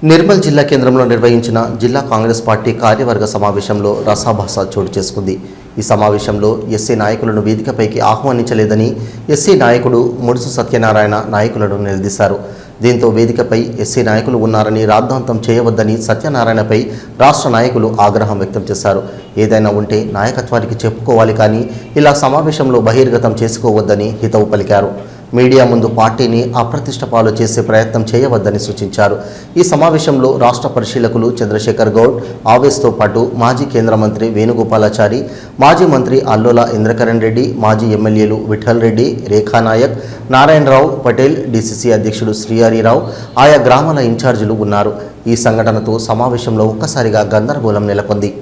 నిర్మల్ జిల్లా కేంద్రంలో నిర్వహించిన జిల్లా కాంగ్రెస్ పార్టీ కార్యవర్గ సమావేశంలో రసాభాస చోటు చేసుకుంది. ఈ సమావేశంలో ఎస్సీ నాయకులను వేదికపైకి ఆహ్వానించలేదని ఎస్సీ నాయకుడు ముడుసు సత్యనారాయణ నాయకులను నిలదీశారు. దీంతో వేదికపై ఎస్సీ నాయకులు ఉన్నారని రాద్ధాంతం చేయవద్దని సత్యనారాయణపై రాష్ట్ర నాయకులు ఆగ్రహం వ్యక్తం చేశారు. ఏదైనా ఉంటే నాయకత్వానికి చెప్పుకోవాలి, కానీ ఇలా సమావేశంలో బహిర్గతం చేసుకోవద్దని హితవు పలికారు. మీడియా ముందు పార్టీని అప్రతిష్ట పాలు చేసే ప్రయత్నం చేయవద్దని సూచించారు. ఈ సమావేశంలో రాష్ట్ర పరిశీలకులు చంద్రశేఖర్ గౌడ్, ఆవేశ్తో పాటు మాజీ కేంద్ర మంత్రి వేణుగోపాలాచారి, మాజీ మంత్రి అల్లోల ఇంద్రకరణ్ రెడ్డి, మాజీ ఎమ్మెల్యేలు విఠల్ రెడ్డి, రేఖానాయక్, నారాయణరావు పటేల్, డీసీసీ అధ్యక్షుడు శ్రీహరిరావు, ఆయా గ్రామాల ఇన్ఛార్జీలు ఉన్నారు. ఈ సంఘటనతో సమావేశంలో ఒక్కసారిగా గందరగోళం నెలకొంది.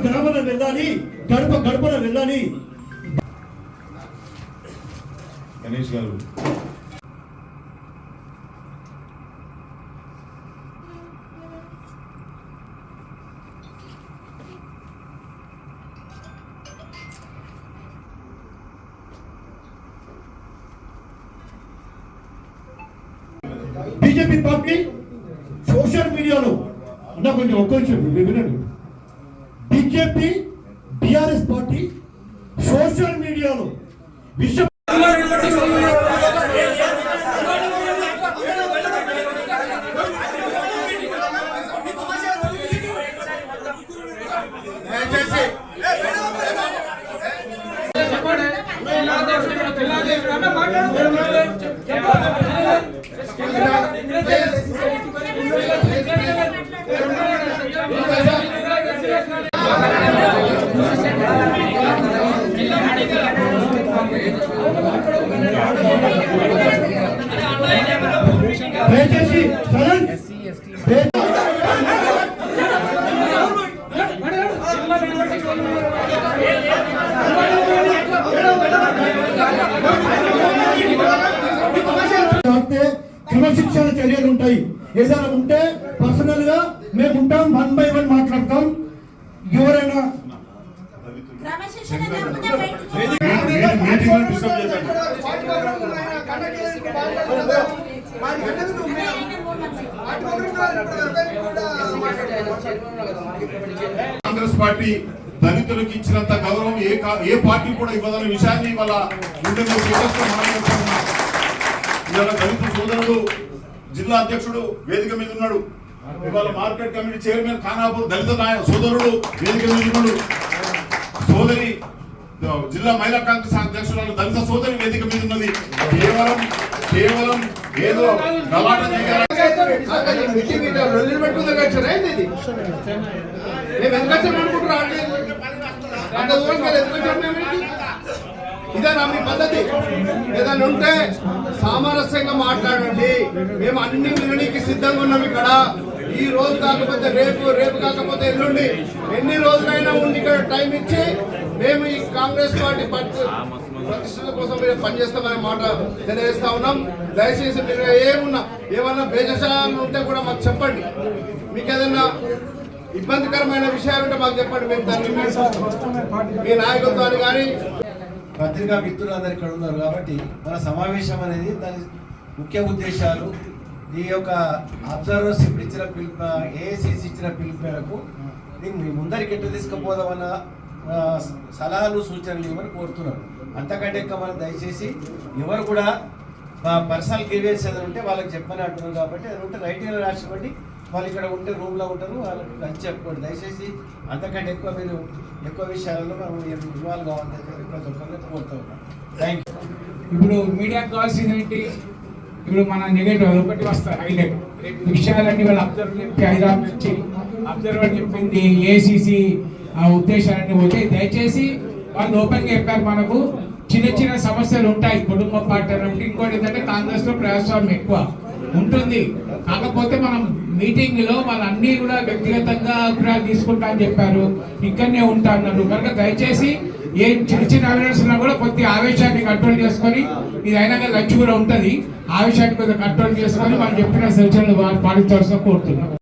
గ్రామాల వెళ్ళాలి, గడపన వెళ్ళాలి. గణేష్ గారు బీజేపీ పార్టీ సోషల్ మీడియాలో అన్న కొంచెం ఒక్క నిమిషం వినండి. బీజేపీ బీఆర్ఎస్ పార్టీ సోషల్ మీడియాలో విషయం క్రమశిక్షణ చర్యలు ఉంటాయి. ఏదైనా ఉంటే పర్సనల్ గా మేము ఉంటాం, 1 by 1 మాట్లాడతాం. ఎవరైనా కాంగ్రెస్ పార్టీ దళితులకు ఇచ్చినంత గౌరవం ఏ పార్టీ కూడా ఇవ్వదన్న విషయాన్ని వాళ్ళ ఇవాళ దళిత సోదరుడు జిల్లా అధ్యక్షుడు వేదిక మీద ఉన్నాడు. ఇవాళ మార్కెట్ కమిటీ చైర్మన్ ఖానాపూర్ దళిత సోదరుడు వేదిక మీద ఉన్నాడు. సోదరి జిల్లా మహిళా కాంగ్రెస్ అధ్యక్షురాలు దళిత సోదరి వేదిక మీద ఉన్నది. కేవలం ఏదో గలాట ఇదేనా మీ పద్ధతి? ఏదైనా ఉంటే సామరస్యంగా మాట్లాడండి. మేము అన్ని వినడానికి సిద్ధంగా ఉన్నాం. ఇక్కడ ఈ రోజు కాకపోతే రేపు కాకపోతే ఎల్లుండి, ఎన్ని రోజులైనా ఉండి ఇక్కడ టైం ఇచ్చి మేము ఈ కాంగ్రెస్ పార్టీ ప్రతిష్టల కోసం మీరు పనిచేస్తామనే మాట తెలియజేస్తా ఉన్నాం. దయచేసి మీరు ఏమన్నా బేజసాలు ఉంటే కూడా మాకు చెప్పండి. మీకు ఏదైనా ఇబ్బందికరమైన విషయాలు ఉంటే మాకు చెప్పండి. మేము దాన్ని మీ నాయకత్వాన్ని కానీ పత్రికా మిత్రులు అందరు ఇక్కడ ఉన్నారు కాబట్టి మన సమావేశం అనేది దాని ముఖ్య ఉద్దేశాలు, ఈ యొక్క అబ్జర్వర్స్ ఇప్పుడు ఇచ్చిన పిలుపు, ఏఐసిసి ఇచ్చిన పిలుపు మేరకు దీన్ని ముందరికి ఎట్లా తీసుకుపోదామన్న సలహాలు సూచనలు ఇవ్వమని కోరుతున్నారు. అంతకంటే ఎక్కువ మనం దయచేసి ఎవరు కూడా పర్సనల్ గ్రీవెన్స్ ఏదైనా ఉంటే వాళ్ళకి చెప్పమని అంటున్నారు. కాబట్టి అది ఉంటే రైటింగ్లో రాసివ్వండి. వాళ్ళు ఇక్కడ ఉంటే రూమ్లో ఉంటారు, వాళ్ళకి నచ్చి చెప్పుకోండి. దయచేసి అంతకంటే ఎక్కువ మీరు ఎక్కువ విషయాలలో మనం ఇన్వాల్వ్ కావాలని ప్రతి ఒక్కరిని కోరుతూ ఉన్నాం. Thank you. ఇప్పుడు మీడియాకు కావాల్సింది ఏంటి? ఇప్పుడు మన నెగటివ్ ఒకటి వస్తాయి, హైలైట్ విషయాలన్నీ వాళ్ళు అబ్జర్వర్ చెప్పి హైదరాబాద్ నుంచి అబ్జర్వర్ చెప్పింది, ఏసీసీ ఉద్దేశాలన్నీ పోతే దయచేసి వాళ్ళు ఓపెన్గా చెప్పారు. మనకు చిన్న సమస్యలు ఉంటాయి, కుటుంబ పార్టీ అన్నప్పుడు. ఇంకోటి ఏంటంటే కాంగ్రెస్లో ప్రజాస్వామ్యం ఎక్కువ ఉంటుంది. కాకపోతే మనం మీటింగ్లో వాళ్ళన్నీ కూడా వ్యక్తిగతంగా అభిప్రాయాలు తీసుకుంటా అని చెప్పారు. ఇక్కడనే ఉంటా అన్నారు. కనుక దయచేసి ఏ చిన్న ఎవిడెన్స్ ఉన్నా కూడా కొద్ది ఆవేశాన్ని కంట్రోల్ చేసుకొని, ఇది అయినా లంచ్ కూడా ఉంటుంది, ఆవేశాన్ని కొద్దిగా కంట్రోల్ చేసుకొని వాళ్ళు చెప్పిన సూచనలు పాటించాల్సిన కోరుతున్నాం.